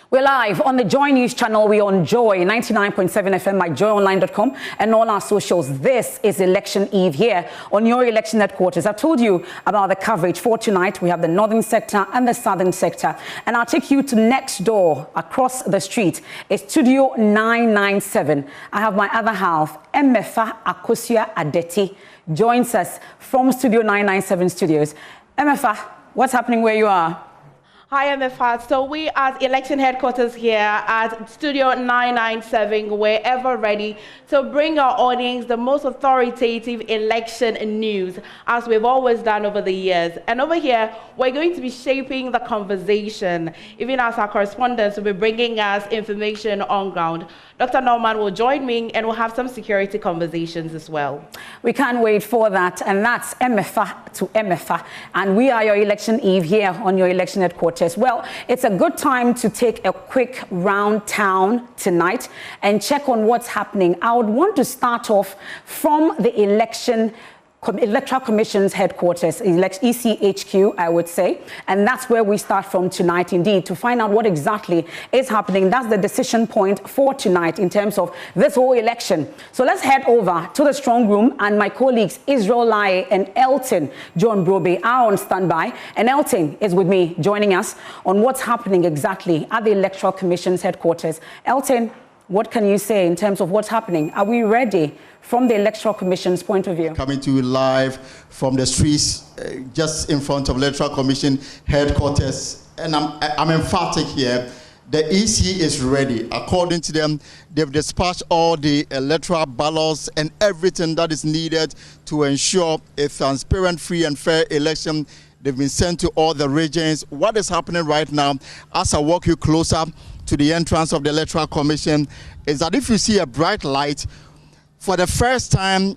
We're live on the Joy News channel. We're on Joy 99.7 FM, myjoyonline.com, and all our socials. This is Election Eve here on your election headquarters. I've told you about the coverage for tonight. We have the northern sector and the southern sector. And I'll take you to next door, across the street. It's Studio 997. I have my other half, Emefa Akosia Adeti, joins us from Studio 997 Studios. Emefa, what's happening where you are? Hi, MFA. So we at election headquarters here at Studio 997, we're ever ready to bring our audience the most authoritative election news, as we've always done over the years. And over here, we're going to be shaping the conversation, even as our correspondents will be bringing us information on ground. Dr. Norman will join me, and we'll have some security conversations as well. We can't wait for that, and that's MFA to MFA. And we are your Election Eve here on your election headquarters. Well, it's a good time to take a quick round town tonight and check on what's happening. I would want to start off from the Electoral Commission's headquarters, ECHQ, I would say. And that's where we start from tonight, indeed, to find out what exactly is happening. That's the decision point for tonight in terms of this whole election. So let's head over to the strong room, and my colleagues Israel Lai and Elton John Brobe are on standby. And Elton is with me, joining us on what's happening exactly at the Electoral Commission's headquarters. Elton, what can you say in terms of what's happening? Are we ready from the Electoral Commission's point of view? Coming to you live from the streets, just in front of Electoral Commission headquarters, and I'm emphatic here. The EC is ready. According to them, they've dispatched all the electoral ballots and everything that is needed to ensure a transparent, free and fair election. They've been sent to all the regions. What is happening right now, as I walk you closer to the entrance of the Electoral Commission, is that if you see a bright light, for the first time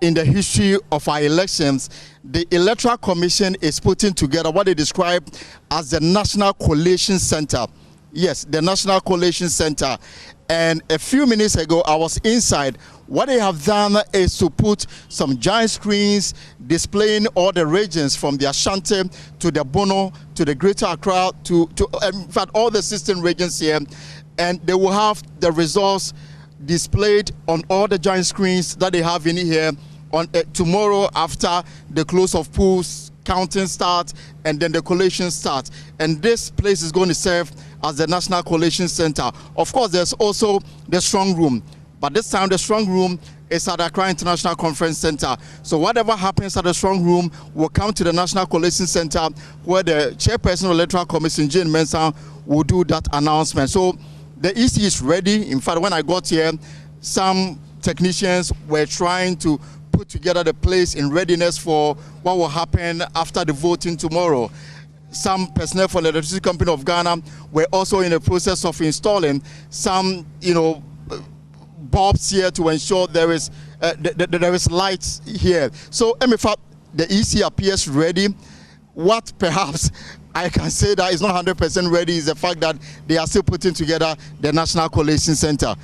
in the history of our elections, the Electoral Commission is putting together what they describe as the National Collation Center. Yes, the National Collation Center. And a few minutes ago, I was inside. What they have done is to put some giant screens displaying all the regions from the Ashanti to the Bono to the Greater Accra to in fact all the 16 regions here, and they will have the results displayed on all the giant screens that they have in here on tomorrow after the close of polls, counting starts, and then the collation starts. And this place is going to serve as the National Collation Center. Of course, there's also the strong room, but this time the strong room is at Accra International Conference Center. So whatever happens at the strong room will come to the National Collation Center, where the chairperson of the Electoral Commission, Jane Mensah, will do that announcement. So the EC is ready. In fact, when I got here, some technicians were trying to put together the place in readiness for what will happen after the voting tomorrow. Some personnel from the Electricity Company of Ghana were also in the process of installing some, bulbs here to ensure there is light here. So, MFA, the EC appears ready. What perhaps I can say that is not 100% ready is the fact that they are still putting together the National Collation Center.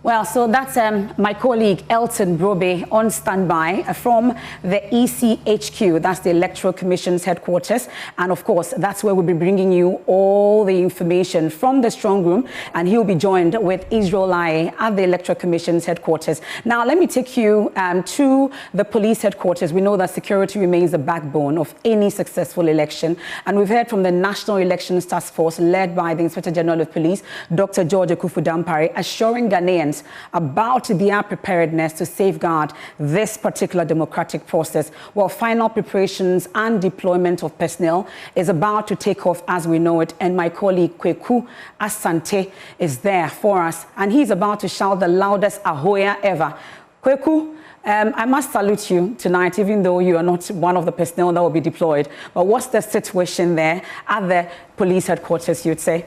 Well, so that's my colleague Elton Brobe on standby from the ECHQ, that's the Electoral Commission's headquarters. And of course, that's where we'll be bringing you all the information from the strong room. And he'll be joined with Israel Lai at the Electoral Commission's headquarters. Now, let me take you to the police headquarters. We know that security remains the backbone of any successful election. And we've heard from the National Elections Task Force led by the Inspector General of Police, Dr. George Akufu-Dampare, assuring Ghanaians about their preparedness to safeguard this particular democratic process, while final preparations and deployment of personnel is about to take off as we know it. And my colleague Kweku Asante is there for us, and he's about to shout the loudest ahoya ever. Kweku, I must salute you tonight, even though you are not one of the personnel that will be deployed. But what's the situation there at the police headquarters, you'd say?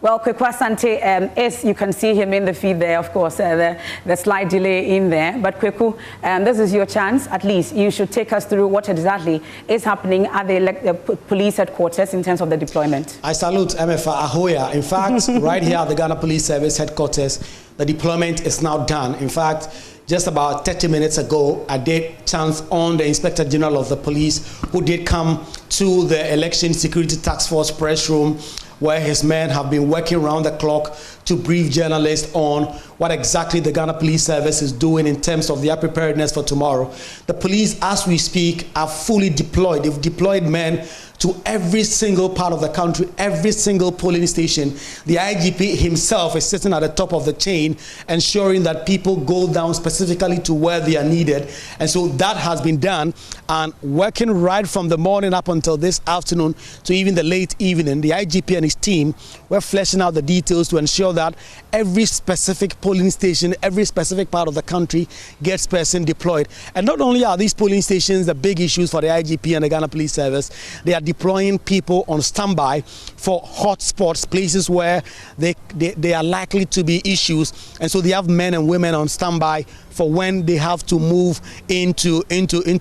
Well, Kweku Asante, is, you can see him in the feed there, of course, the slight delay in there. But Kweku, this is your chance. At least you should take us through what exactly is happening at the police headquarters in terms of the deployment. I salute MFA Ahoya. In fact, right here at the Ghana Police Service headquarters, the deployment is now done. In fact, just about 30 minutes ago, I did chance on the Inspector General of the Police, who did come to the Election Security Task Force press room, where his men have been working around the clock to brief journalists on what exactly the Ghana Police Service is doing in terms of their preparedness for tomorrow. The police, as we speak, are fully deployed. They've deployed men to every single part of the country, every single polling station. The IGP himself is sitting at the top of the chain, ensuring that people go down specifically to where they are needed. And so that has been done, and working right from the morning up until this afternoon to even the late evening, the IGP and his team were fleshing out the details to ensure that every specific polling station, every specific part of the country gets person deployed. And not only are these polling stations the big issues for the IGP and the Ghana Police Service, they are deploying people on standby for hotspots, places where they are likely to be issues. And so they have men and women on standby for when they have to move into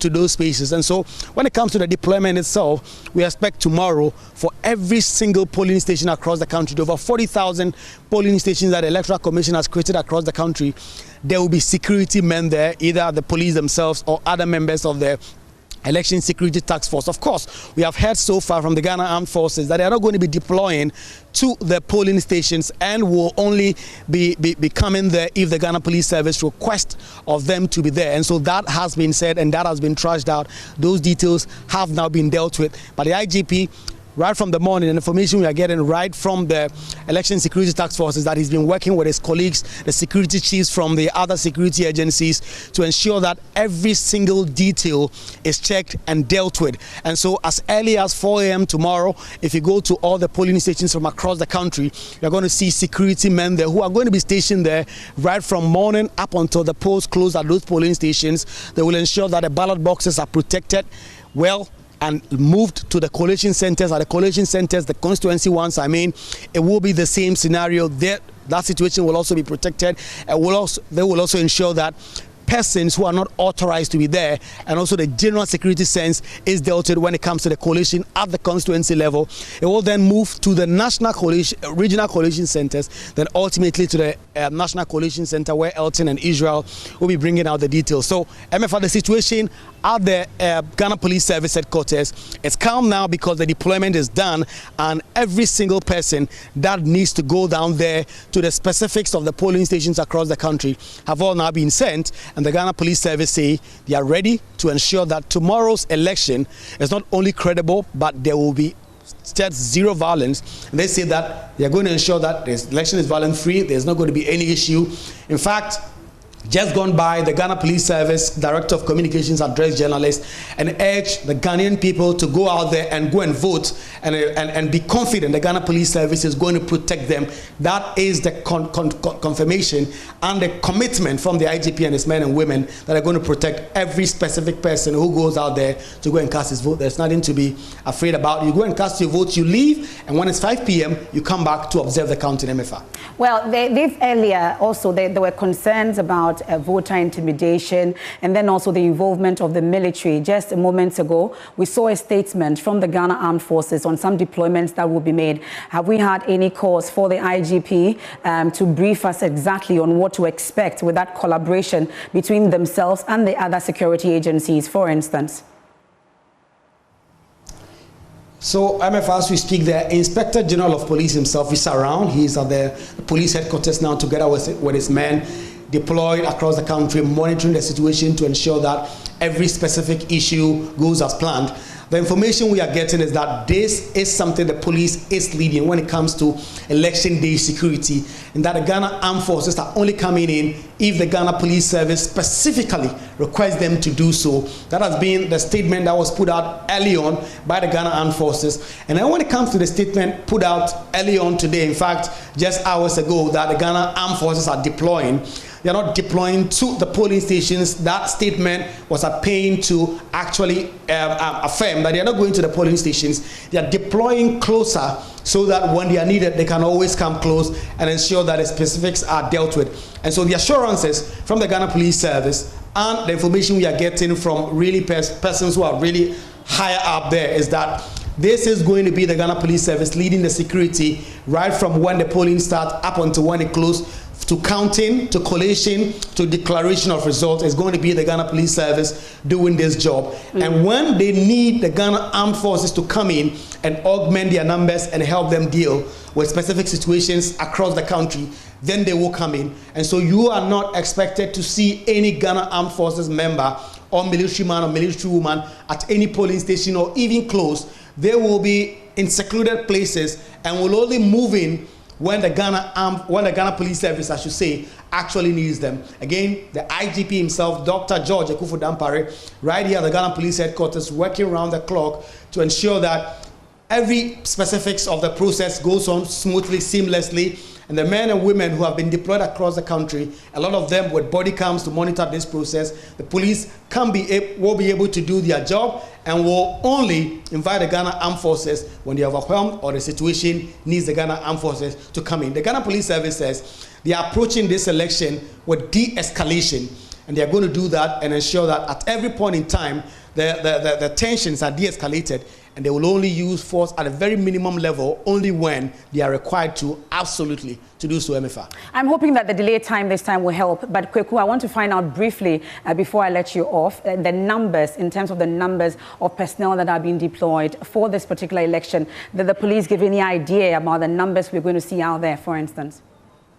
those spaces. And so when it comes to the deployment itself, we expect tomorrow for every single polling station across the country, over 40,000 polling stations that the Electoral Commission has created across the country, there will be security men there, either the police themselves or other members of the Election Security Task Force. Of course, we have heard so far from the Ghana Armed Forces that they are not going to be deploying to the polling stations and will only be coming there if the Ghana Police Service requests of them to be there. And so that has been said and that has been trashed out. Those details have now been dealt with. But the IGP, right from the morning, and information we are getting right from the Election Security Task Force is that he's been working with his colleagues, the security chiefs from the other security agencies, to ensure that every single detail is checked and dealt with. And so as early as 4 a.m. tomorrow, if you go to all the polling stations from across the country, you're going to see security men there who are going to be stationed there right from morning up until the polls close at those polling stations. They will ensure that the ballot boxes are protected well and moved to the collation centers. At the collation centers, the constituency ones, it will be the same scenario there. That situation will also be protected. They will also ensure that persons who are not authorized to be there, and also the general security sense is dealt with when it comes to the coalition at the constituency level. It will then move to the national coalition, regional coalition centers, then ultimately to the national coalition center where Elton and Israel will be bringing out the details. So, MFR, the situation at the Ghana Police Service headquarters, it's calm now because the deployment is done, and every single person that needs to go down there to the specifics of the polling stations across the country have all now been sent. And the Ghana Police Service say they are ready to ensure that tomorrow's election is not only credible, but there will be zero violence. And they say that they are going to ensure that the election is violence-free. There's not going to be any issue. In fact, just gone by, the Ghana Police Service Director of Communications addressed journalists and urged the Ghanaian people to go out there and go and vote and be confident the Ghana Police Service is going to protect them. That is the confirmation and the commitment from the IGP and his men and women that are going to protect every specific person who goes out there to go and cast his vote. There's nothing to be afraid about. You go and cast your vote, you leave, and when it's 5 p.m., you come back to observe the counting, MFR. Well, they've earlier also, there were concerns about voter intimidation and then also the involvement of the military. Just a moment ago, we saw a statement from the Ghana Armed Forces on some deployments that will be made. Have we had any cause for the IGP to brief us exactly on what to expect with that collaboration between themselves and the other security agencies, for instance? So, MFR, as we speak, the Inspector General of Police himself is around. He's at the police headquarters now together with his men, deployed across the country, monitoring the situation to ensure that every specific issue goes as planned. The information we are getting is that this is something the police is leading when it comes to election day security, and that the Ghana Armed Forces are only coming in if the Ghana Police Service specifically requests them to do so. That has been the statement that was put out early on by the Ghana Armed Forces. And then when it comes to the statement put out early on today, in fact, just hours ago, that the Ghana Armed Forces are deploying, they are not deploying to the polling stations. That statement was a pain to actually affirm that they are not going to the polling stations. They are deploying closer so that when they are needed, they can always come close and ensure that the specifics are dealt with. And so the assurances from the Ghana Police Service and the information we are getting from really persons who are really higher up there is that this is going to be the Ghana Police Service leading the security right from when the polling starts up until when it closes to counting, to collation, to declaration of results is going to be the Ghana Police Service doing this job. And when they need the Ghana Armed Forces to come in and augment their numbers and help them deal with specific situations across the country, then they will come in. And so you are not expected to see any Ghana Armed Forces member or military man or military woman at any polling station or even close. They will be in secluded places and will only move in when the Ghana Police Service, I should say, actually needs them. Again, the IGP himself, Dr. George Ekufu-Dampare, right here at the Ghana Police Headquarters, working around the clock to ensure that every specifics of the process goes on smoothly, seamlessly. And the men and women who have been deployed across the country, a lot of them with body cams to monitor this process, the police will be able to do their job and will only invite the Ghana Armed Forces when they are overwhelmed or the situation needs the Ghana Armed Forces to come in. The Ghana Police Service says they are approaching this election with de-escalation, and they are going to do that and ensure that at every point in time, the tensions are de-escalated, and they will only use force at a very minimum level only when they are required to, absolutely, to do so, MFA. I'm hoping that the delay time this time will help. But Kweku, I want to find out briefly, before I let you off, the numbers, in terms of the numbers of personnel that are being deployed for this particular election. Did the police give any idea about the numbers we're going to see out there, for instance?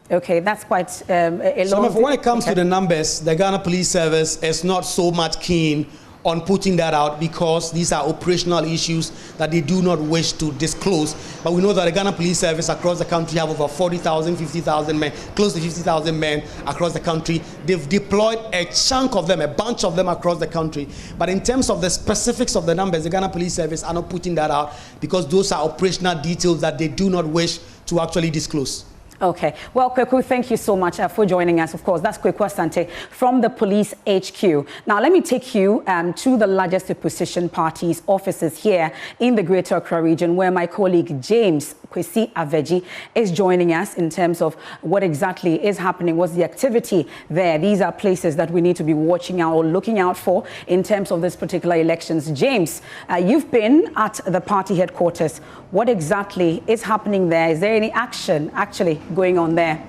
Okay, that's quite a long... So when it comes to the numbers, the Ghana Police Service is not so much keen on putting that out because these are operational issues that they do not wish to disclose. But we know that the Ghana Police Service across the country have over 40,000, 50,000 men, close to 50,000 men across the country. They've deployed a chunk of them, a bunch of them across the country. But in terms of the specifics of the numbers, the Ghana Police Service are not putting that out because those are operational details that they do not wish to actually disclose. Okay. Well, Kweku, thank you so much for joining us. Of course, that's Kweku Asante from the Police HQ. Now, let me take you to the largest opposition party's offices here in the Greater Accra region, where my colleague James Kwesi Aveji is joining us in terms of what exactly is happening, what's the activity there. These are places that we need to be watching out or looking out for in terms of this particular elections. James, you've been at the party headquarters. What exactly is happening there? Is there any action actually going on there?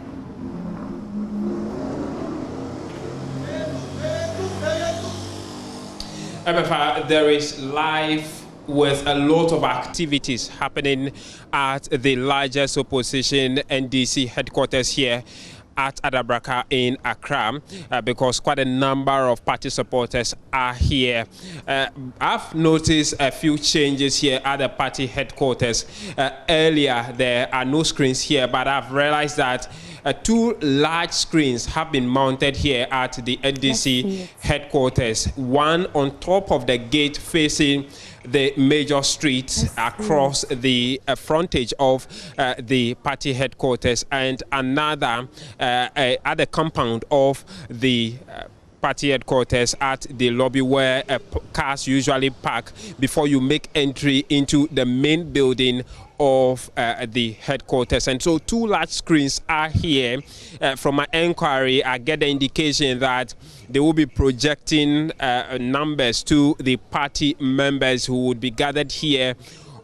There is live with a lot of activities happening at the largest opposition NDC headquarters here at Adabraka in Accra, because quite a number of party supporters are here. I've noticed a few changes here at the party headquarters. Earlier, there are no screens here, but I've realized that two large screens have been mounted here at the NDC headquarters. One on top of the gate facing the major streets across the frontage of the party headquarters, and another at the compound of the party headquarters at the lobby where cars usually park before you make entry into the main building of the headquarters. And so two large screens are here. From my inquiry, I get the indication that they will be projecting numbers to the party members who would be gathered here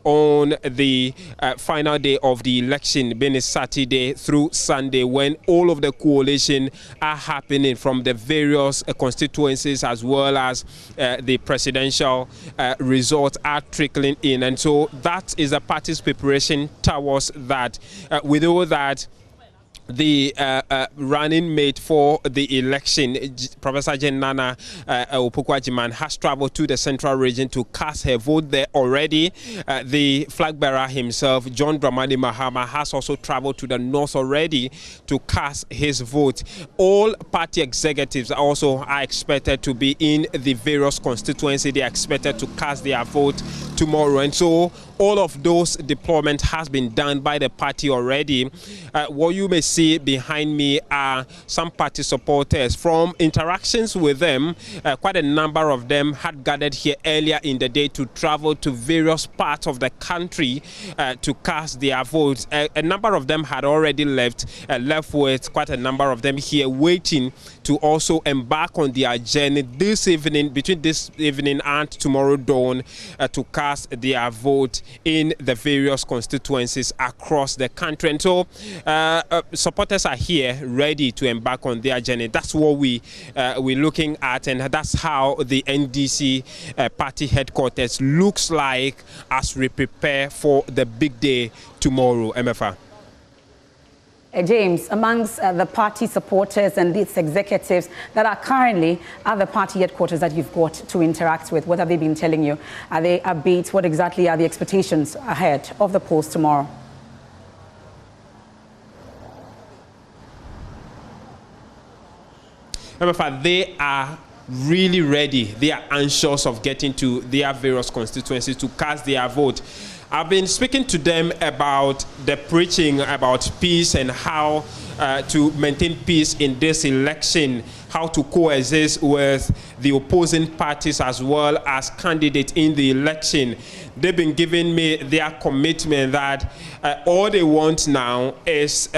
on the final day of the election, being Saturday through Sunday, when all of the coalition are happening from the various constituencies, as well as the presidential results are trickling in. And so that is the party's preparation towards that. We know that the running mate for the election, Professor Nana Opoku-Agyeman, has traveled to the central region to cast her vote there already. The flag bearer himself, John Dramani Mahama, has also traveled to the north already to cast his vote. All party executives also are expected to be in the various constituencies. They are expected to cast their vote tomorrow. And so all of those deployment has been done by the party already. What you may see behind me are some party supporters. From interactions with them, quite a number of them had gathered here earlier in the day to travel to various parts of the country to cast their votes. A number of them had already left with quite a number of them here waiting to also embark on their journey this evening, between this evening and tomorrow dawn, to cast their vote in the various constituencies across the country. And so some supporters are here ready to embark on their journey. That's what we're looking at, and that's how the NDC party headquarters looks like as we prepare for the big day tomorrow. MFR. James, amongst the party supporters and its executives that are currently at the party headquarters that you've got to interact with, what have they been telling you? Are they upbeat? What exactly are the expectations ahead of the polls tomorrow? They are really ready. They are anxious of getting to their various constituencies to cast their vote. I've been speaking to them about the preaching about peace and how to maintain peace in this election, how to coexist with the opposing parties as well as candidates in the election. They've been giving me their commitment that all they want now is,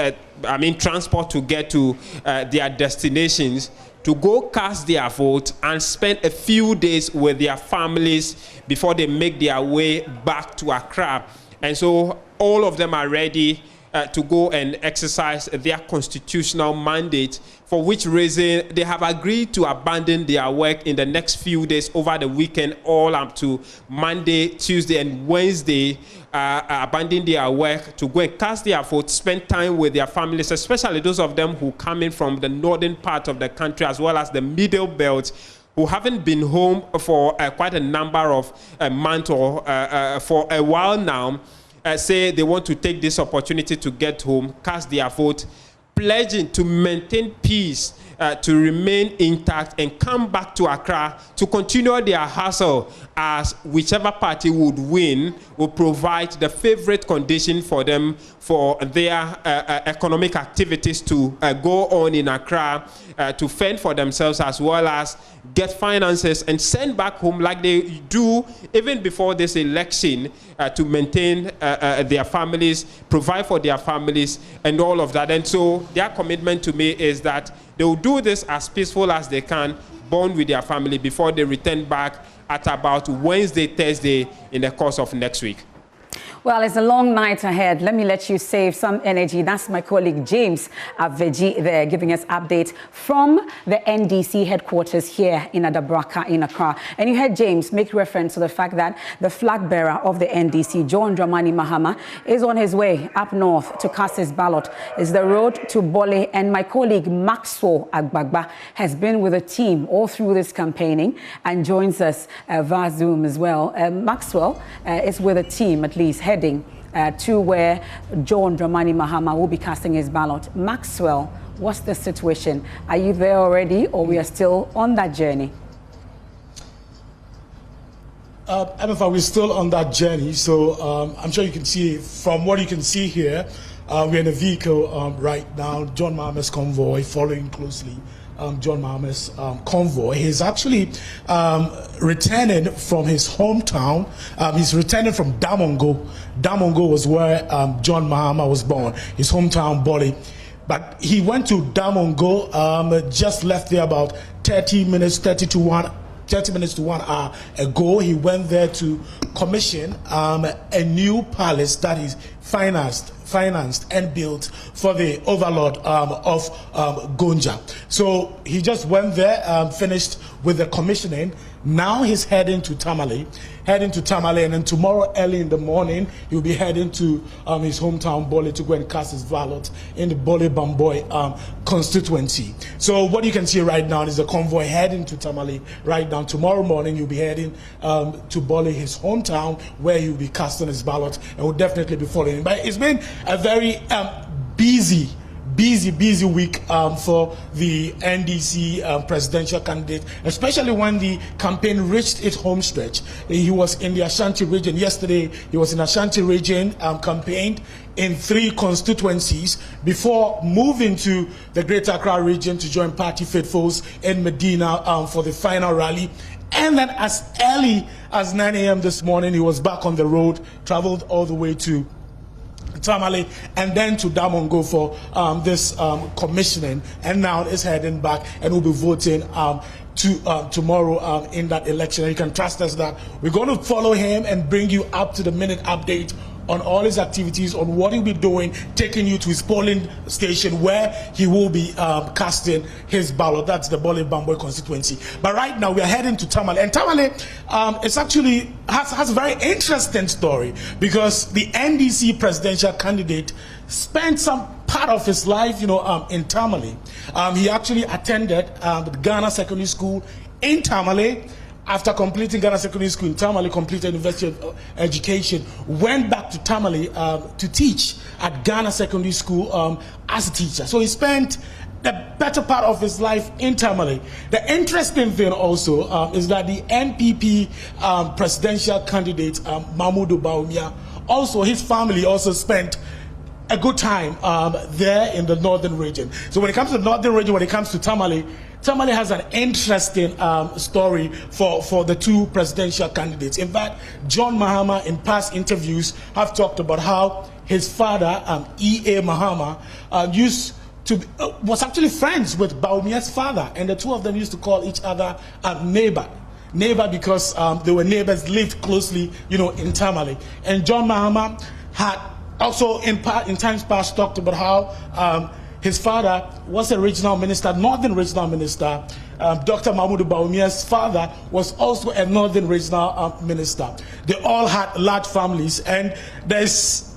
transport to get to their destinations, to go cast their vote and spend a few days with their families before they make their way back to Accra. And so all of them are ready to go and exercise their constitutional mandate, for which reason they have agreed to abandon their work in the next few days over the weekend, all up to Monday, Tuesday, and Wednesday, abandon their work to go and cast their vote, spend time with their families, especially those of them who come in from the northern part of the country as well as the middle belt, who haven't been home for quite a number of months or for a while now. Say they want to take this opportunity to get home, cast their vote, pledging to maintain peace, to remain intact and come back to Accra to continue their hustle, as whichever party would win will provide the favorite condition for them for their economic activities to go on in Accra, to fend for themselves as well as get finances and send back home like they do even before this election, to maintain their families, provide for their families and all of that. And so their commitment to me is that they will do this as peaceful as they can, bond with their family before they return back at about Wednesday, Thursday in the course of next week. Well, it's a long night ahead. Let me let you save some energy. That's my colleague James Aveji there giving us updates from the NDC headquarters here in Adabraka in Accra. And you heard James make reference to the fact that the flag bearer of the NDC, John Dramani Mahama, is on his way up north to cast his ballot. It's the road to Bole, and my colleague Maxwell Agbagba has been with the team all through this campaigning and joins us via Zoom as well. Maxwell is with the team, at least, heading to where John Dramani Mahama will be casting his ballot. Maxwell, what's the situation? Are you there already, or we are still on that journey? We're still on that journey, so I'm sure you can see, from what you can see here, we're in a vehicle right now, John Mahama's convoy, following closely John Mahama's convoy. He's actually returning from his hometown. He's returning from Damongo. Damongo was where John Mahama was born, his hometown, Bole. But he went to Damongo, just left there about 30 minutes to 1 hour ago. He went there to commission a new palace that is financed and built for the overlord of Gonja. So he just went there, finished with the commissioning. Now he's heading to Tamale, and then tomorrow early in the morning he'll be heading to his hometown Bole to go and cast his ballot in the Bole Bamboy constituency. So what you can see right now is the convoy heading to Tamale right now. Tomorrow morning he'll be heading to Bole, his hometown, where he'll be casting his ballot, and will definitely be following. But it's been a very busy week for the NDC presidential candidate, especially when the campaign reached its home stretch. He was in the Ashanti region. Yesterday, he was in Ashanti region, campaigned in 3 constituencies before moving to the Greater Accra region to join party faithfuls in Medina for the final rally. And then as early as 9 a.m. this morning, he was back on the road, traveled all the way to Tamale and then to Damongo for this commissioning, and now is heading back and will be voting tomorrow in that election. And you can trust us that we're going to follow him and bring you up to the minute update on all his activities, on what he'll be doing, taking you to his polling station where he will be casting his ballot. That's the Bole Bamboy constituency. But right now we are heading to Tamale, and Tamale it's actually has a very interesting story, because the NDC presidential candidate spent some part of his life, in Tamale. He actually attended the Ghana Secondary School in Tamale. After completing Ghana Secondary School in Tamale, completed University of Education, went back to Tamale to teach at Ghana Secondary School as a teacher. So he spent the better part of his life in Tamale. The interesting thing also is that the NPP presidential candidate, Mahmoud Bawumia, also his family also spent a good time there in the northern region. So when it comes to the northern region, when it comes to Tamale, Tamale has an interesting story for the two presidential candidates. In fact, John Mahama in past interviews have talked about how his father, E.A. Mahama, was actually friends with Bawumia's father, and the two of them used to call each other neighbor because they were neighbors, lived closely, in Tamale. And John Mahama had also in times past talked about how his father was a regional minister, northern regional minister. Dr. Mahmoud Bawumia's father was also a northern regional minister. They all had large families, and there's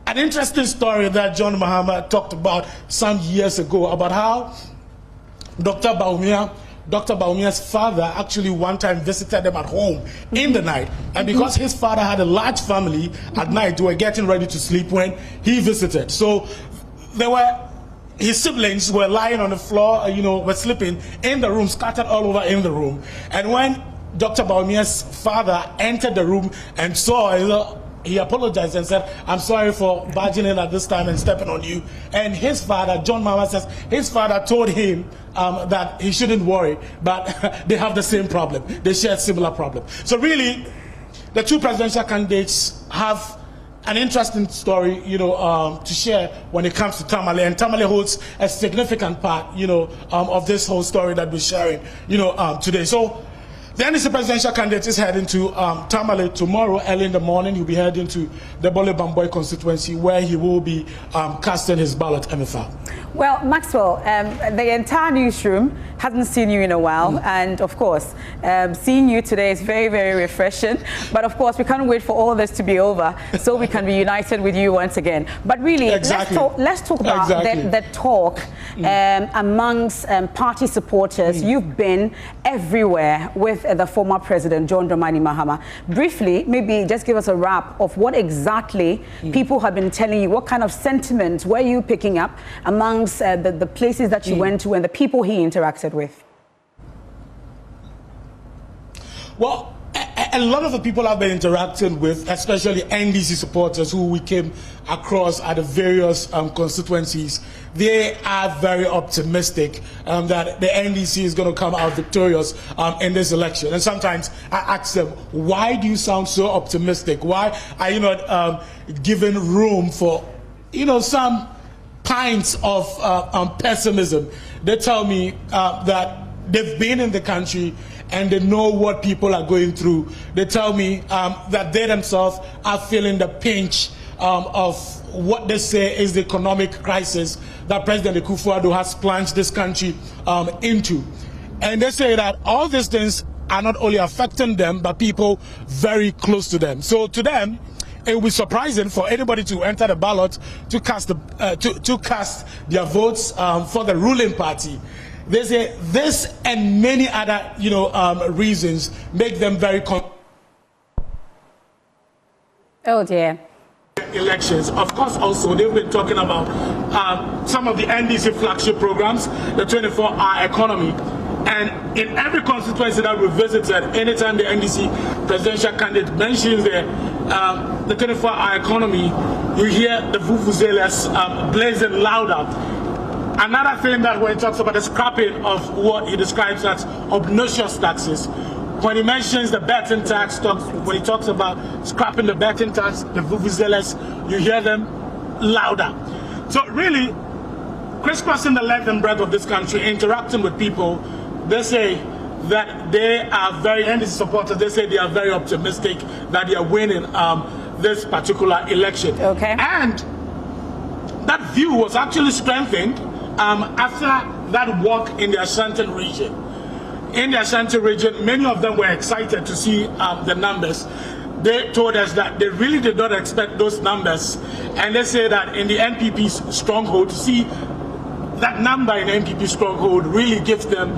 an interesting story that John Mahama talked about some years ago about how Dr. Bawumia's father actually one time visited them at home in the night, and because his father had a large family, at night they were getting ready to sleep when he visited. So his siblings were lying on the floor, were sleeping in the room, scattered all over in the room. And when Dr. Bawumia's father entered the room and saw, he apologized and said, "I'm sorry for barging in at this time and stepping on you." And his father, John Mahama says, his father told him that he shouldn't worry, but they have the same problem. They share a similar problem. So really, the two presidential candidates have an interesting story, to share when it comes to Tamale, and Tamale holds a significant part, of this whole story that we're sharing, today. So the NDC presidential candidate is heading to Tamale tomorrow early in the morning. He'll be heading to the Bole Bamboy constituency where he will be casting his ballot, MFA. Well, Maxwell, the entire newsroom hasn't seen you in a while, and of course, seeing you today is very, very refreshing. But of course, we can't wait for all this to be over so we can be united with you once again. But really, let's talk about the talk amongst party supporters. You've been everywhere with the former president, John Dramani Mahama. Briefly, maybe just give us a wrap of what exactly people have been telling you. What kind of sentiment were you picking up amongst the places that you went to and the people he interacted with? Well, a lot of the people I've been interacting with, especially NDC supporters who we came across at the various constituencies, they are very optimistic that the NDC is going to come out victorious in this election. And sometimes I ask them, why do you sound so optimistic? Why are you not giving room for, some pints of pessimism? They tell me that they've been in the country and they know what people are going through. They tell me that they themselves are feeling the pinch of what they say is the economic crisis that President Akufo-Addo has plunged this country into. And they say that all these things are not only affecting them, but people very close to them. So to them, it will be surprising for anybody to enter the ballot to cast their votes for the ruling party. They say this and many other, reasons make them very. Oh dear. Elections. Of course, also they've been talking about some of the NDC flagship programs, the 24-hour economy. And in every constituency that we visited, anytime the NDC presidential candidate mentions the 24-hour economy, you hear the vuvuzelas blazing louder. Another thing that when he talks about the scrapping of what he describes as obnoxious taxes, when he mentions the betting tax, when he talks about scrapping the betting tax, the vuvuzelas, you hear them louder. So really, crisscrossing the length and breadth of this country, interacting with people, they say that they are very NDC supporters. They say they are very optimistic that they are winning this particular election. Okay. And that view was actually strengthened after that walk in the Ashanti region. In the Ashanti region, many of them were excited to see the numbers. They told us that they really did not expect those numbers. And they say that in the NPP's stronghold, to see that number in NPP stronghold really gives them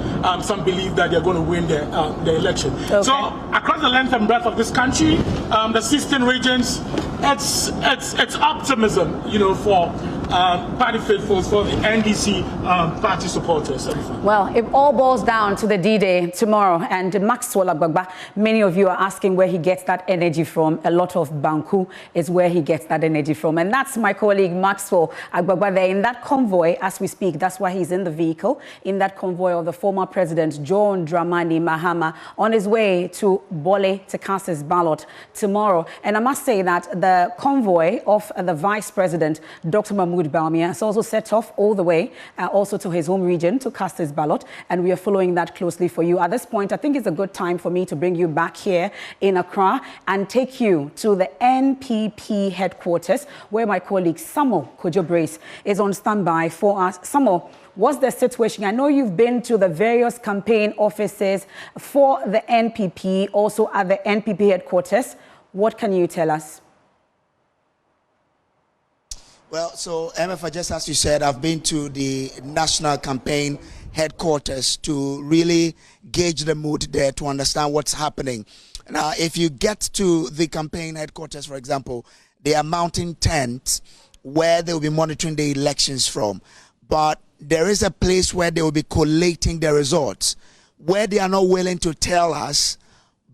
some belief that they're going to win the election. Okay. So across the length and breadth of this country, the 16 regions, it's optimism, you know, for party faithfuls, for the NDC party supporters. Well, it all boils down to the D-Day tomorrow. And Maxwell Agbagba, many of you are asking where he gets that energy from. A lot of Banku is where he gets that energy from. And that's my colleague Maxwell Agbagba there in that convoy as we speak. That's why he's in the vehicle, in that convoy of the former president, John Dramani Mahama, on his way to Bole to cast his ballot tomorrow. And I must say that the convoy of the vice president, Dr. Mahmoud Bawumia, has also set off all the way also to his home region to cast his ballot. And we are following that closely for you. At this point, I think it's a good time for me to bring you back here in Accra and take you to the NPP headquarters, where my colleague Samuel Kojo-Brace is on standby for us. Samuel, what's the situation? I know you've been to the various campaign offices for the NPP, also at the NPP headquarters. What can you tell us? Well, so MFA, just as you said, I've been to the national campaign headquarters to really gauge the mood there, to understand what's happening. Now, if you get to the campaign headquarters, for example, they are mounting tents where they will be monitoring the elections from. But there is a place where they will be collating the results, where they are not willing to tell us.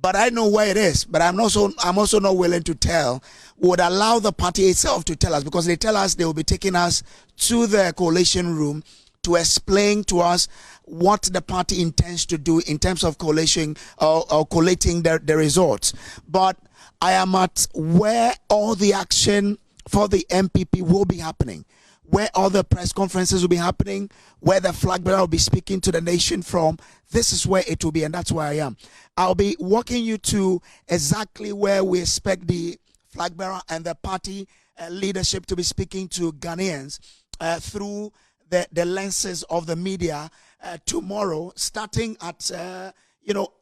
But I know where it is. But I'm also not willing to tell. Would allow the party itself to tell us, because they tell us they will be taking us to the collation room to explain to us what the party intends to do in terms of collation or collating the results. But I am at where all the action for the MPP will be happening, where all the press conferences will be happening, where the flag bearer will be speaking to the nation from. This is where it will be, and that's where I am. I'll be walking you to exactly where we expect the flag bearer and the party leadership to be speaking to Ghanaians through the lenses of the media tomorrow, starting at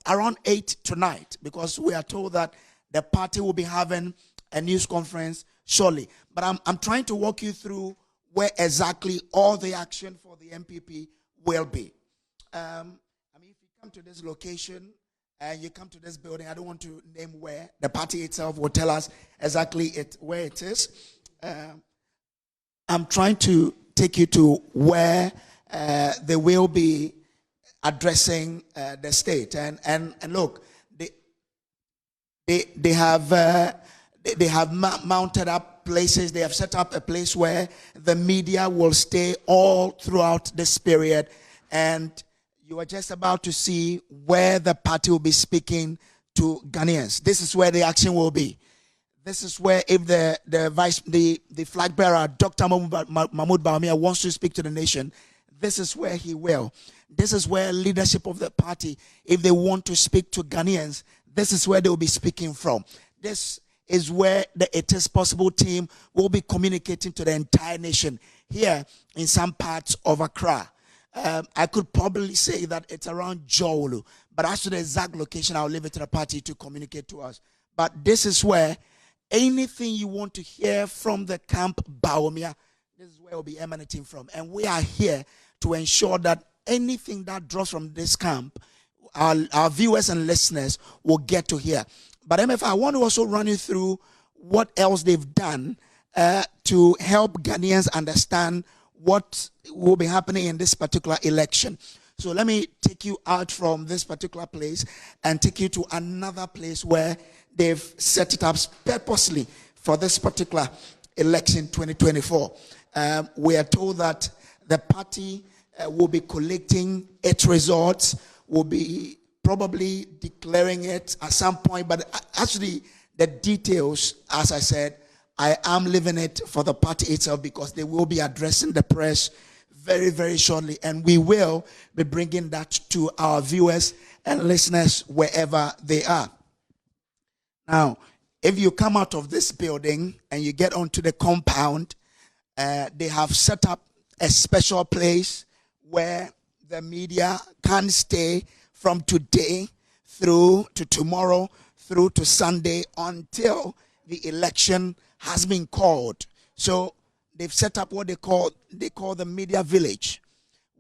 around 8 tonight, because we are told that the party will be having a news conference shortly. But I'm trying to walk you through where exactly all the action for the MPP will be. If you come to this location and you come to this building, I don't want to name where. The party itself will tell us exactly where it is. I'm trying to take you to where they will be addressing the state. And look, they have mounted up places. They have set up a place where the media will stay all throughout this period. And you are just about to see where the party will be speaking to Ghanaians. This is where the action will be. This is where, if the flag bearer, Dr. Mahmoud Bawumia, wants to speak to the nation, this is where he will. This is where leadership of the party, if they want to speak to Ghanaians, this is where they will be speaking from. This is where the It Is Possible team will be communicating to the entire nation here in some parts of Accra. I could probably say that it's around Jowolu, but as to the exact location, I'll leave it to the party to communicate to us. But this is where anything you want to hear from the camp Bawumia, this is where it will be emanating from. And we are here to ensure that anything that drops from this camp, our viewers and listeners will get to hear. But MF, I want to also run you through what else they've done to help Ghanaians understand what will be happening in this particular election. So let me take you out from this particular place and take you to another place where they've set it up purposely for this particular election 2024. We are told that the party will be collecting its results, will be probably declaring it at some point, but actually the details, as I said, I am leaving it for the party itself, because they will be addressing the press very, very shortly, and we will be bringing that to our viewers and listeners wherever they are. Now, if you come out of this building and you get onto the compound, they have set up a special place where the media can stay from today through to tomorrow, through to Sunday, until the election has been called. So they've set up what they call the media village,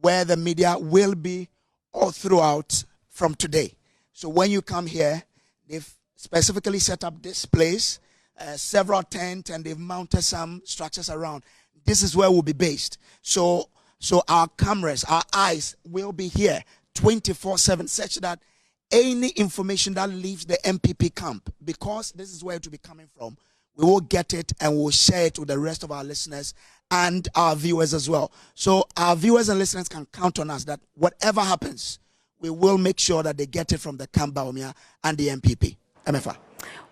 where the media will be all throughout from today. So when you come here, they've specifically set up this place, several tents, and they've mounted some structures around. This is where we'll be based. So our cameras, our eyes will be here 24/7, such that any information that leaves the MPP camp, because this is where it will be coming from, we will get it and we'll share it with the rest of our listeners and our viewers as well. So our viewers and listeners can count on us that whatever happens, we will make sure that they get it from the Camp Bawumia and the MPP. MFA.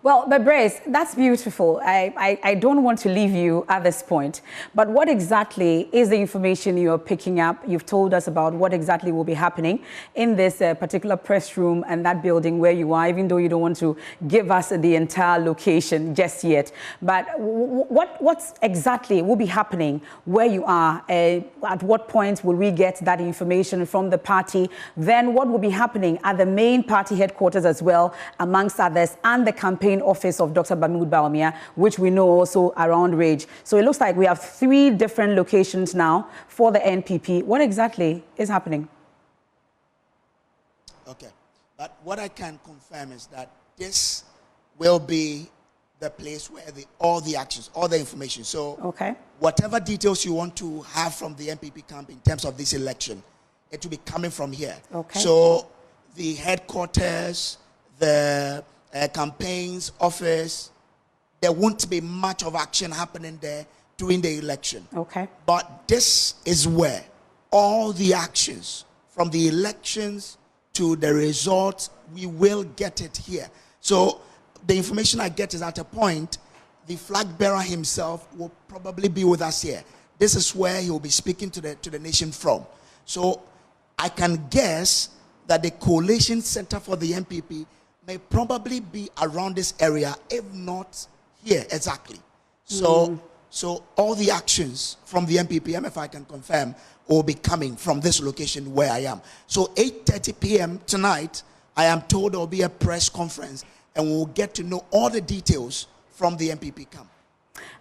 Well, but Brace, that's beautiful. I don't want to leave you at this point. But what exactly is the information you're picking up? You've told us about what exactly will be happening in this particular press room and that building where you are, even though you don't want to give us the entire location just yet. But what exactly will be happening where you are? At what point will we get that information from the party? Then what will be happening at the main party headquarters as well, amongst others, and the campaign office of Dr. Mahmoud Bawumia, which we know also around Rage. So it looks like we have 3 different locations now for the NPP. What exactly is happening? Okay, but what I can confirm is that this will be the place where all the actions, all the information. So okay, whatever details you want to have from the MPP camp in terms of this election, it will be coming from here. Okay. So the headquarters, the campaigns office, there won't be much of action happening there during the election. Okay. But this is where all the actions from the elections to the results, we will get it here. So the information I get is at a point, the flag bearer himself will probably be with us here. This is where he will be speaking to the nation from. So I can guess that the coalition center for the MPP may probably be around this area, if not here exactly. So all the actions from the MPP, if I can confirm, will be coming from this location where I am. So 8:30 p.m. tonight, I am told there will be a press conference and we'll get to know all the details from the MPP camp.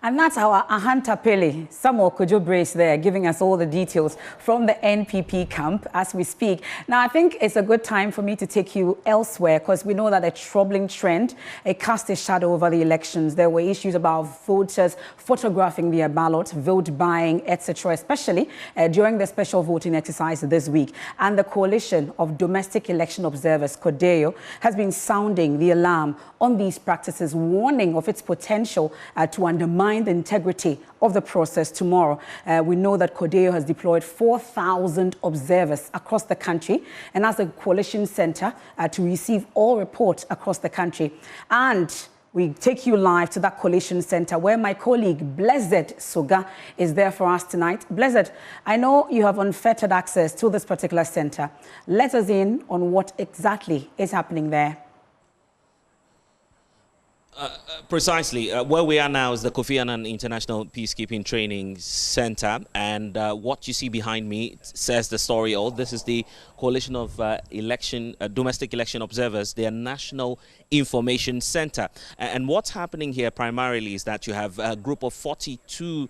And that's our Ahanta Pele, Samuel Kojo Brace there, giving us all the details from the NPP camp as we speak. Now, I think it's a good time for me to take you elsewhere, because we know that a troubling trend, it cast a shadow over the elections. There were issues about voters photographing their ballot, vote buying, etc., especially during the special voting exercise this week. And the Coalition of Domestic Election Observers, CODEO, has been sounding the alarm on these practices, warning of its potential to undermine the integrity of the process tomorrow. We know that CODEO has deployed 4,000 observers across the country and as a coalition center to receive all reports across the country. And we take you live to that coalition center where my colleague Blessed Soga is there for us tonight. Blessed, I know you have unfettered access to this particular center. Let us in on what exactly is happening there. Precisely. Where we are now is the Kofi Annan International Peacekeeping Training Center, and what you see behind me says the story all. This is the Coalition of Domestic Election Observers, their National Information Center. And what's happening here primarily is that you have a group of 42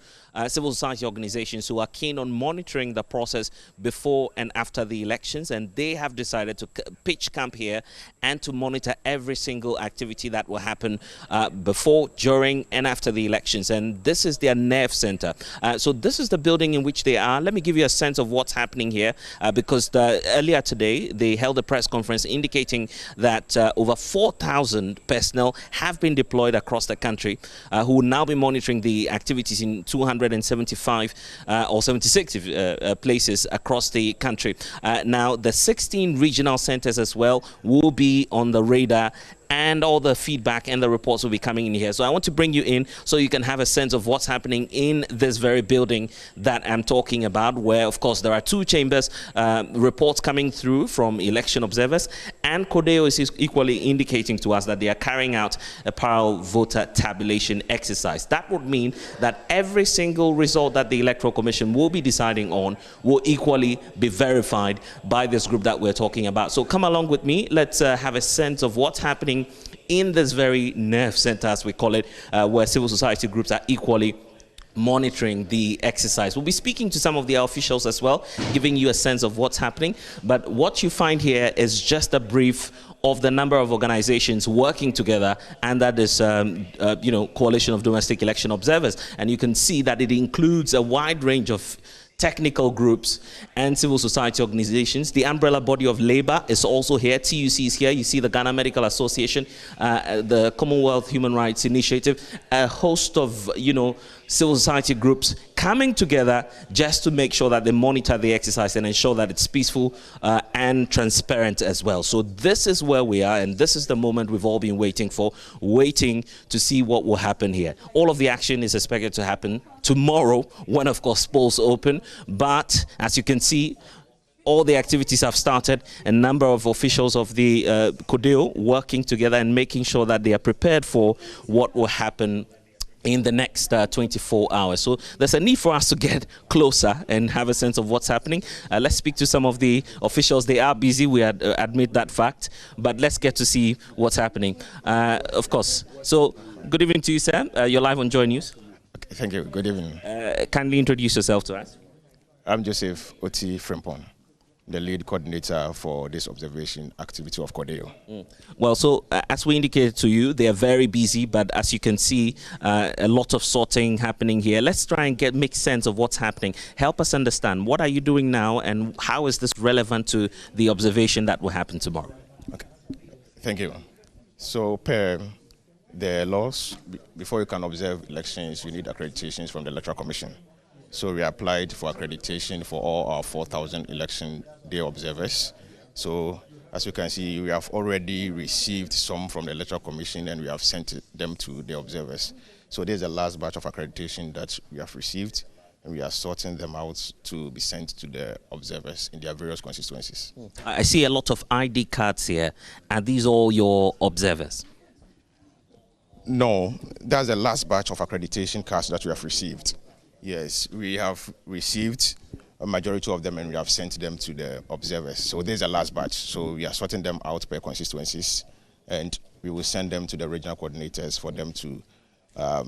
civil society organizations who are keen on monitoring the process before and after the elections, and they have decided to pitch camp here and to monitor every single activity that will happen before, during, and after the elections. And this is their nerve center. So this is the building in which they are. Let me give you a sense of what's happening here, because earlier today they held a press conference indicating that over 4,000 personnel have been deployed across the country who will now be monitoring the activities in 275 or 76 places across the country. Now, the 16 regional centers as well will be on the radar, and all the feedback and the reports will be coming in here. So I want to bring you in so you can have a sense of what's happening in this very building that I'm talking about, where, of course, there are two chambers, reports coming through from election observers, and CODEO is equally indicating to us that they are carrying out a parallel voter tabulation exercise. That would mean that every single result that the Electoral Commission will be deciding on will equally be verified by this group that we're talking about. So come along with me. Let's have a sense of what's happening in this very nerve center, as we call it, where civil society groups are equally monitoring the exercise. We'll be speaking to some of the officials as well, giving you a sense of what's happening. But what you find here is just a brief of the number of organizations working together, and that is, Coalition of Domestic Election Observers. And you can see that it includes a wide range of technical groups and civil society organizations. The umbrella body of labor is also here. TUC is here. You see the Ghana Medical Association, the Commonwealth Human Rights Initiative, a host of, civil society groups coming together just to make sure that they monitor the exercise and ensure that it's peaceful and transparent as well. So this is where we are, and this is the moment we've all been waiting for, waiting to see what will happen here. All of the action is expected to happen tomorrow when, of course, polls open. But as you can see, all the activities have started. A number of officials of the CODEO working together and making sure that they are prepared for what will happen in the next 24 hours. So there's a need for us to get closer and have a sense of what's happening. Let's speak to some of the officials. They are busy, we admit that fact, but let's get to see what's happening. Of course. So good evening to you, sir. You're live on Joy News. Okay, thank you. Good evening. Kindly introduce yourself to us. I'm Joseph Oti Frimpong, the lead coordinator for this observation activity of CODEO. Well, so as we indicated to you, they are very busy, but as you can see, a lot of sorting happening here. Let's try and make sense of what's happening. Help us understand, what are you doing now, and how is this relevant to the observation that will happen tomorrow? Okay, thank you. So per the laws, before you can observe elections, you need accreditations from the Electoral Commission. So we applied for accreditation for all our 4,000 election day observers. So as you can see, we have already received some from the Electoral Commission and we have sent them to the observers. So this is the last batch of accreditation that we have received, and we are sorting them out to be sent to the observers in their various constituencies. I see a lot of ID cards here. Are these all your observers? No, that's the last batch of accreditation cards that we have received. Yes, we have received a majority of them and we have sent them to the observers. So this is the last batch. So we are sorting them out per constituencies, and we will send them to the regional coordinators for them to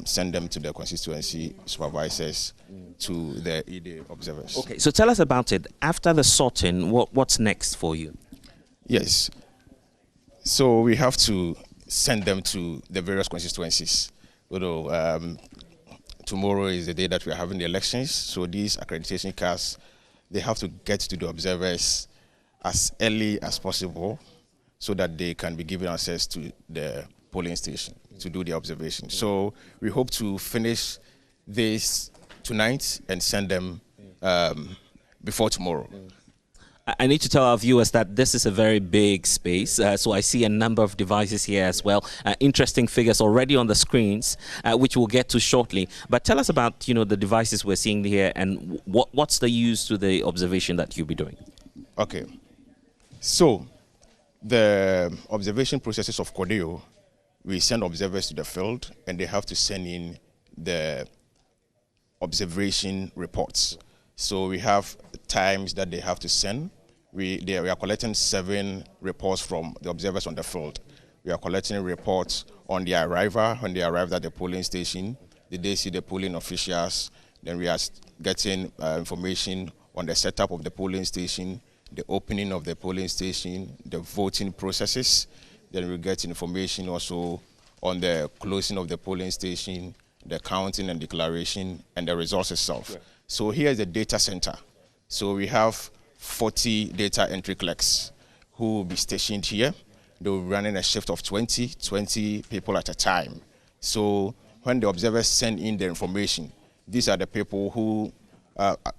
send them to the constituency supervisors, to the ED observers. Okay, so tell us about it. After the sorting, what's next for you? Yes, so we have to send them to the various constituencies. Tomorrow is the day that we are having the elections, so these accreditation cards, they have to get to the observers as early as possible so that they can be given access to the polling station to do the observation. So we hope to finish this tonight and send them before tomorrow. I need to tell our viewers that this is a very big space, so I see a number of devices here as well. Interesting figures already on the screens, which we'll get to shortly. But tell us about, the devices we're seeing here, and what's the use to the observation that you'll be doing? Okay, so the observation processes of CODEO, we send observers to the field, and they have to send in the observation reports. So we have times that they have to send. We are collecting 7 reports from the observers on the field. We are collecting reports on their arrival, when they arrived at the polling station. Did they see the polling officials? Then we are getting information on the setup of the polling station, the opening of the polling station, the voting processes. Then we get information also on the closing of the polling station, the counting and declaration, and the results itself. Yeah. So here's the data center. So we have 40 data entry clerks who will be stationed here. They will be running a shift of 20 people at a time. So when the observers send in the information, these are the people who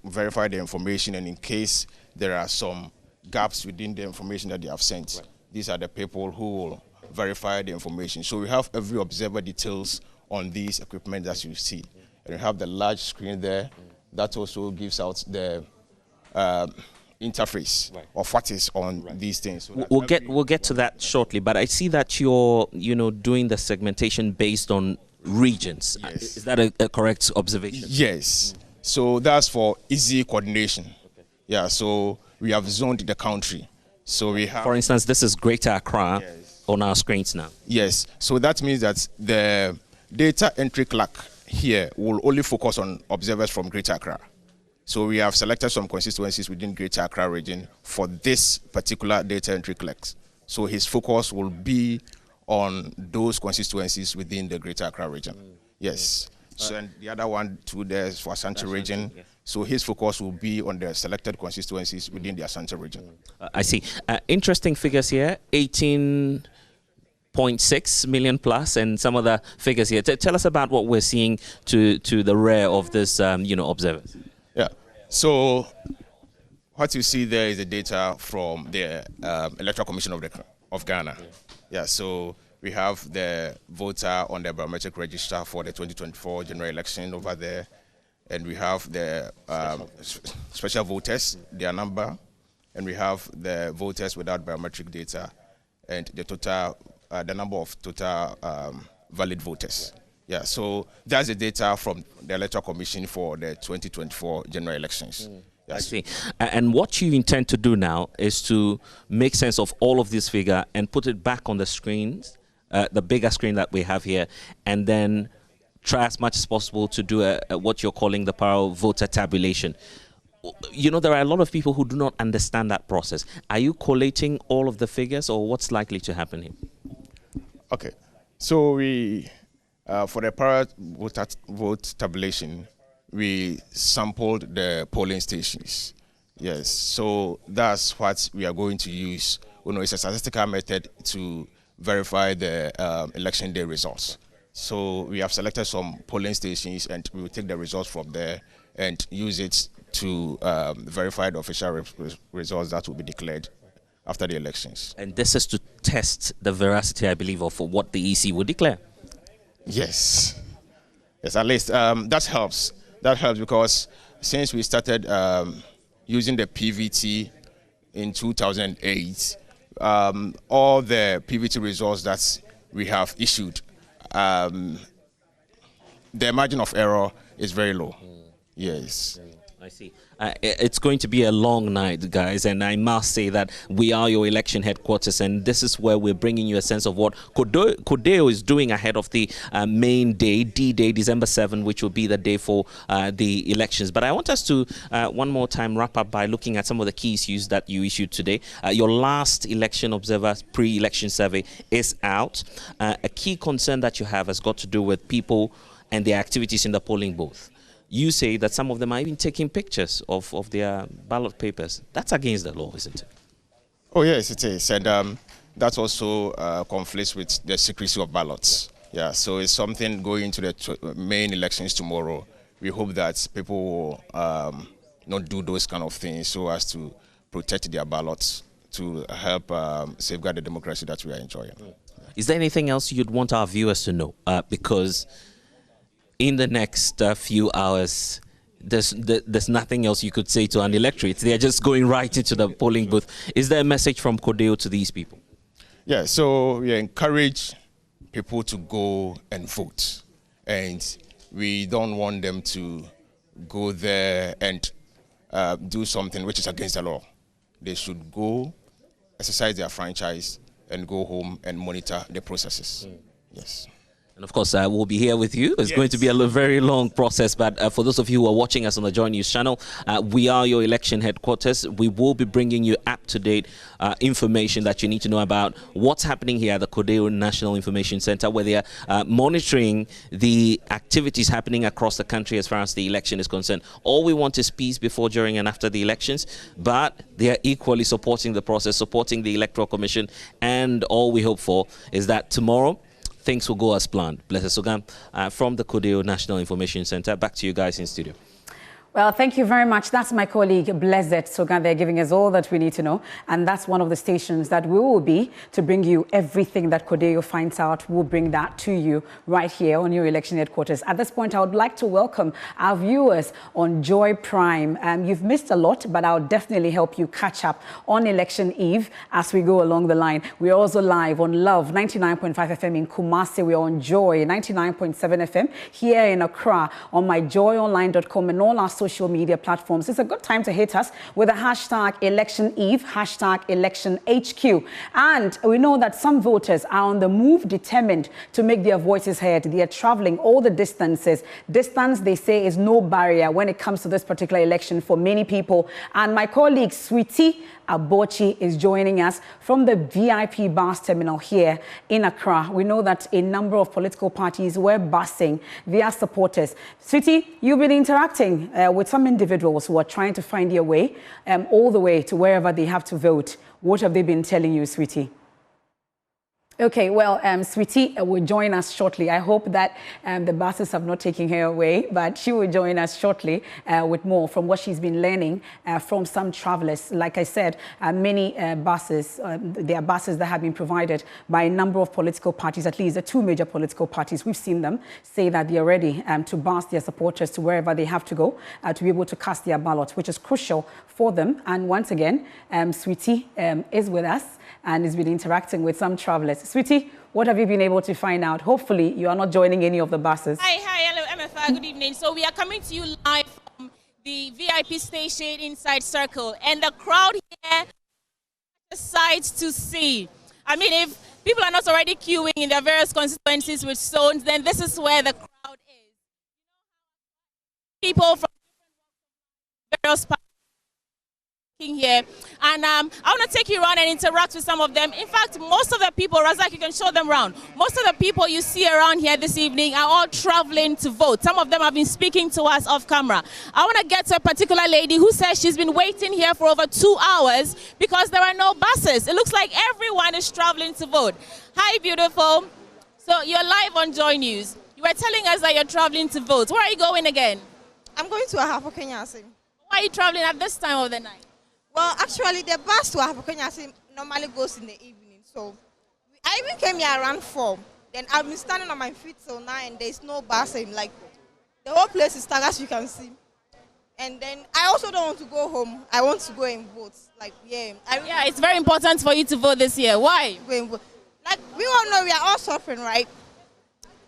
verify the information, and in case there are some gaps within the information that they have sent, these are the people who will verify the information. So we have every observer details on these equipment as you see. And we have the large screen there that also gives out the interface of what is on these things. So we'll get to that shortly, but I see that you're doing the segmentation based on regions. Yes. Is that a correct observation? Yes. So that's for easy coordination. Yeah, so we have zoned the country. So we have, for instance, this is Greater Accra on our screens now. Yes. So that means that the data entry clerk here will only focus on observers from Greater Accra. So we have selected some constituencies within Greater Accra region for this particular data entry clerks. So his focus will be on those constituencies within the Greater Accra region. Yes. So and the other one too there is for Ashanti region. So his focus will be on the selected constituencies within the Ashanti region. I see. Interesting figures here, 18.6 million plus, and some other figures here. Tell us about what we're seeing to the rear of this, observers. Yeah. So what you see there is the data from the Electoral Commission of Ghana. Yeah. So we have the voter on the biometric register for the 2024 general election over there. And we have the special voters, their number, and we have the voters without biometric data, and the total, the number of total valid voters. Yeah, so that's the data from the Electoral Commission for the 2024 general elections. Yes. I see. And what you intend to do now is to make sense of all of this figure and put it back on the screens, the bigger screen that we have here, and then try as much as possible to do what you're calling the parallel voter tabulation. There are a lot of people who do not understand that process. Are you collating all of the figures, or what's likely to happen here? Okay, so we, for the parallel vote tabulation, we sampled the polling stations. Yes, so that's what we are going to use. It's a statistical method to verify the election day results. So we have selected some polling stations, and we will take the results from there and use it to verify the official results that will be declared after the elections. And this is to test the veracity, I believe, of what the EC will declare. Yes. Yes, at least that helps. That helps because since we started using the PVT in 2008, all the PVT results that we have issued, the margin of error is very low. Yes. I see. It's going to be a long night, guys, and I must say that we are your election headquarters, and this is where we're bringing you a sense of what CODEO is doing ahead of the main day, D-Day, December 7, which will be the day for the elections. But I want us to, one more time, wrap up by looking at some of the key issues that you issued today. Your last election observer pre-election survey is out. A key concern that you have has got to do with people and their activities in the polling booth. You say that some of them are even taking pictures of their ballot papers. That's against the law, isn't it? Oh, yes, it is. And that also conflicts with the secrecy of ballots. Yeah, so it's something going into the main elections tomorrow. We hope that people will not do those kind of things so as to protect their ballots to help safeguard the democracy that we are enjoying. Is there anything else you'd want our viewers to know? Because in the next few hours, there's nothing else you could say to an electorate. They are just going right into the polling booth. Is there a message from CODEO to these people? Yeah, so we encourage people to go and vote. And we don't want them to go there and do something which is against the law. They should go, exercise their franchise, and go home and monitor the processes. Yes. And of course, we'll be here with you. It's going to be a very long process, but for those of you who are watching us on the Joy News channel, we are your election headquarters. We will be bringing you up-to-date information that you need to know about what's happening here at the CODEO National Information Center, where they are monitoring the activities happening across the country as far as the election is concerned. All we want is peace before, during, and after the elections, but they are equally supporting the process, supporting the Electoral Commission, and all we hope for is that tomorrow, things will go as planned. Blessed Sogam from the CODEO National Information Center. Back to you guys in studio. Well, thank you very much. That's my colleague, Blessed Sogan. They're giving us all that we need to know. And that's one of the stations that we will be to bring you everything that Cordeo finds out. We'll bring that to you right here on your election headquarters. At this point, I would like to welcome our viewers on Joy Prime. You've missed a lot, but I'll definitely help you catch up on election eve as we go along the line. We're also live on Love 99.5 FM in Kumasi. We're on Joy 99.7 FM here in Accra on myjoyonline.com and all our social media platforms. It's a good time to hit us with a hashtag election eve, hashtag election HQ. And we know that some voters are on the move, determined to make their voices heard. They are traveling all the distances. Distance, they say, is no barrier when it comes to this particular election for many people. And my colleague, Sweetie Abochi, is joining us from the VIP bus terminal here in Accra. We know that a number of political parties were busing their supporters. Sweetie, you've been interacting with some individuals who are trying to find their way all the way to wherever they have to vote. What have they been telling you, Sweetie? Okay, well, Sweetie will join us shortly. I hope that the buses have not taken her away, but she will join us shortly with more from what she's been learning from some travelers. Like I said, many buses, there are buses that have been provided by a number of political parties, at least the two major political parties. We've seen them say that they are ready to bus their supporters to wherever they have to go to be able to cast their ballot, which is crucial for them. And once again, Sweetie is with us and has been interacting with some travelers. Sweetie, what have you been able to find out? Hopefully, you are not joining any of the buses. Hi, hello, MFI, good evening. So we are coming to you live from the VIP station inside Circle, and the crowd here decides to see. I mean, if people are not already queuing in their various constituencies with stones, then this is where the crowd is. People from various parties here, and I want to take you around and interact with some of them. In fact, most of the people, Razak, you can show them around. Most of the people you see around here this evening are all traveling to vote. Some of them have been speaking to us off camera. I want to get to a particular lady who says she's been waiting here for over 2 hours because there are no buses. It looks like everyone is traveling to vote. Hi, beautiful. So you're live on Joy News. You were telling us that you're traveling to vote. Where are you going again? I'm going to Ahafo Kenyasi. Why are you traveling at this time of the night? Well, actually, the bus to Ahafo Kenyasi normally goes in the evening. So I even came here around 4. Then I've been standing on my feet till 9. There's no bus in like the whole place is dark, as you can see. And then I also don't want to go home. I want to go and vote. Like, yeah. It's very important for you to vote this year. Why? Like, we all know we are all suffering, right?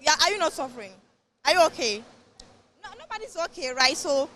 Yeah, are you not suffering? Are you okay? No, nobody's okay, right? So